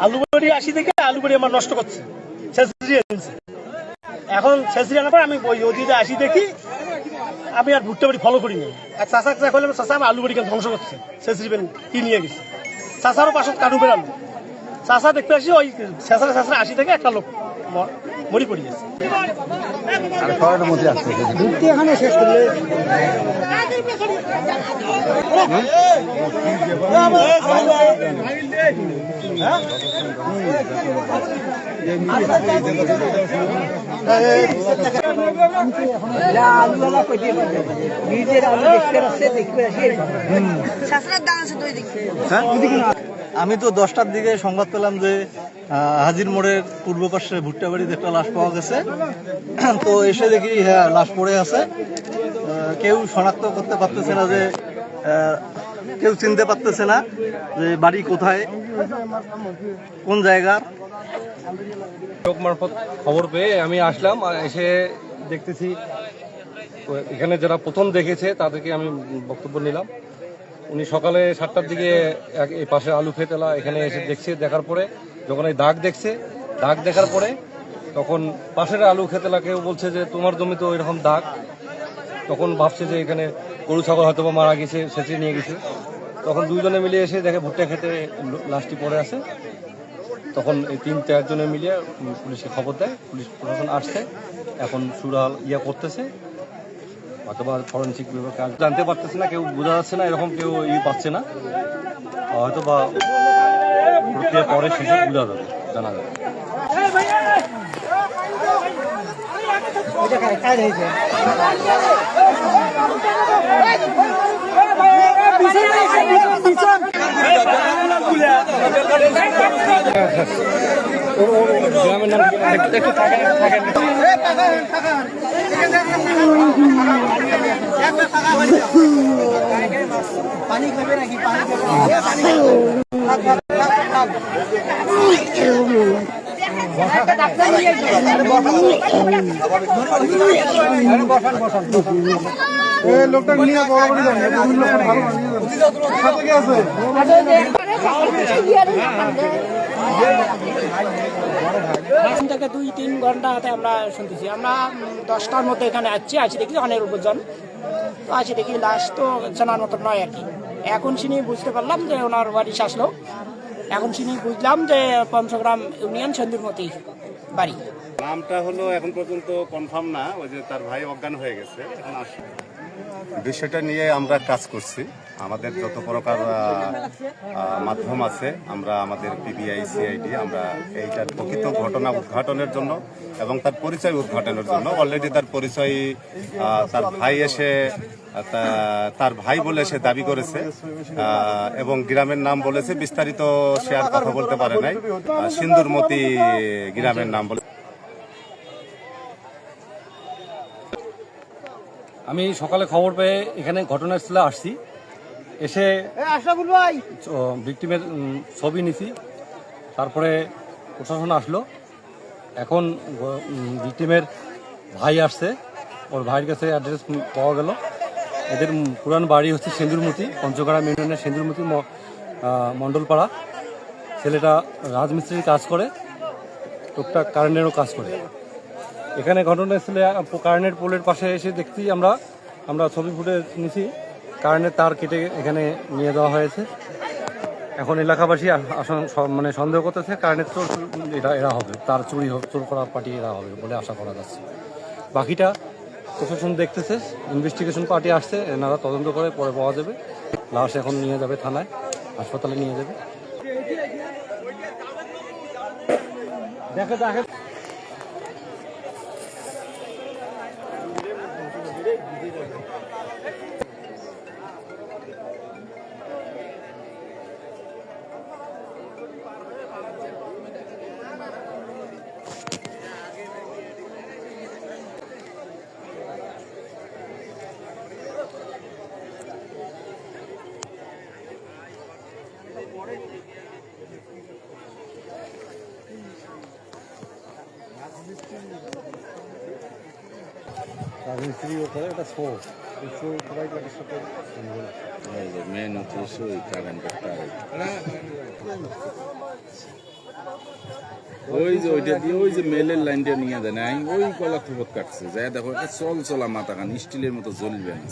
আলু বড়ি আসি থেকে আলু বড়ি আমার নষ্ট করছে, এখন ছেঁচড়ি আনার পর আমি ওদিকে আসি দেখি আমি আর ভুট্টা বাড়ি ফলো করিনি। এক চাষা করলাম, চাষা আমি আলু বাড়ি কেন ধ্বংস করছে, ছেঁচড়ি কি নিয়ে গেছে। চাষারও পাশে কাটু বেড়ালো, চাষা দেখতে আসি ওই ছেঁচড়া আসি থেকে একটা লোক মরি পড়ে গেছে। এখানে শেষ করলে আমি তো 10টার দিকে সংবাদ পেলাম যে হাজির মোড়ের পূর্ব পাশে ভুট্টা বাড়িতে একটা লাশ পাওয়া গেছে। তো এসে দেখি হ্যাঁ লাশ পড়ে আছে, কেউ শনাক্ত করতে পারতেছে না, যে কেউ চিনতে পারতেছে না যে বাড়ি কোথায়, কোন জায়গার। লোক মারফত খবর পেয়ে আমি আসলাম, এসে দেখতেছি এখানে যারা প্রথম দেখেছে তাদেরকে আমি বক্তব্য নিলাম। উনি সকালে 7টার দিকে এই পাশে আলু খেতেলা এখানে এসে দেখছে, দেখার পরে যখন এই দাগ দেখছে, দাগ দেখার পরে তখন পাশের আলু খেতেলা কেউ বলছে যে তোমার জমি তো এরকম দাগ, তখন ভাবছে যে এখানে গরু ছাগল হয়তো বা মারা গেছে, সেচে নিয়ে গেছে। তখন দুইজনে মিলিয়ে এসে দেখে ভুট্টা খেতে লাশটি পড়ে আছে। তখন এই 3-4 জনে মিলিয়ে পুলিশকে খবর দেয়, পুলিশ প্রশাসন আসছে, এখন সুরাল করতেছে, অথবা ফরেন্সিক বিভাগ জানতে পারতেছে না, কেউ বোঝা যাচ্ছে না, এরকম কেউ পাচ্ছে না, হয়তো বা প্রক্রিয়া পরে শেষে বোঝা যাবে, জানা যাবে। গ্রামের নাম একটু থাকেন পানি খাবে নাকি? লোকটা নিয়ে বরাবরই যান, সাথে আছে থেকে 2-3 ঘন্টা হাতে আমরা শুনতেছি। আমরা 10টার মধ্যে এখানে আসছি দেখি অনেক উপজন, তো আসি দেখি লাশ তো জানার মতো নয় আর কি। এখন শুনি বুঝতে পারলাম যে ওনার বাড়ি আসলো, এখন শুনি বুঝলাম যে পঞ্চগ্রাম ইউনিয়ন সেন্দুরমতি বাড়ি। নামটা হলো এখন পর্যন্ত কনফার্ম না, ওই যে তার ভাই অজ্ঞান হয়ে গেছে। এখন বিষয়টা নিয়ে আমরা কাজ করছি, আমাদের যত প্রকার মাধ্যম আছে আমরা আমাদের পিবিআই সিআইডি আমরা এইটার প্রকৃত ঘটনা উদ্ঘাটনের জন্য এবং তার পরিচয় উদ্ঘাটনের জন্য অলরেডি তার পরিচয় তার ভাই এসে তার ভাই বলে সে দাবি করেছে এবং গ্রামের নাম বলেছে, বিস্তারিত সে আর কথা বলতে পারে নাই, সিন্দুরমতি গ্রামের নাম বলে। আমি সকালে খবর পেয়ে এখানে ঘটনাস্থলে আসছি, এসে ভিকটিমের ছবি নিছি, তারপরে প্রশাসন আসলো। এখন ভিকটিমের ভাই আসছে, ওর ভাইয়ের কাছে অ্যাড্রেস পাওয়া গেল। এদের পুরান বাড়ি হচ্ছে সেন্দুরমতি, পঞ্চগ্রাম ইউনিয়নের সেন্দুরমতি মণ্ডলপাড়া। ছেলেটা রাজমিস্ত্রির কাজ করে, টুকটাক কারেন্টেরও কাজ করে। এখানে ঘটনাস্থলে কারেন্টের পোলের পাশে এসে দেখছি আমরা ছবি ফুটে নিছি, কারেন্টের তার কেটে এখানে নিয়ে যাওয়া হয়েছে। এখন এলাকাবাসী মানে সন্দেহ করতেছে কারেন্টের চোর এরা হবে, তার চোর করা পার্টি এরা হবে বলে আশা করা যাচ্ছে। বাকিটা প্রশাসন দেখতেছে, ইনভেস্টিগেশন পার্টি আসছে, এনারা তদন্ত করে পরে পাওয়া যাবে। লাশ এখন নিয়ে যাবে থানায়, হাসপাতালে নিয়ে যাবে। দেখে রাজমিস্ত্রিও করে একটা শো এই শো সবাই কাটের সাথে মেন উদ্দেশ্য ওই কারেন্টের তার ওই যে ওইটা দিয়ে ওই যে মেলের লাইনটা নিয়ে দেন ওই কলা খবর কাটছে যাই দেখো একটা চল চলা মাথা কান স্টিলের মতো জ্বলবে না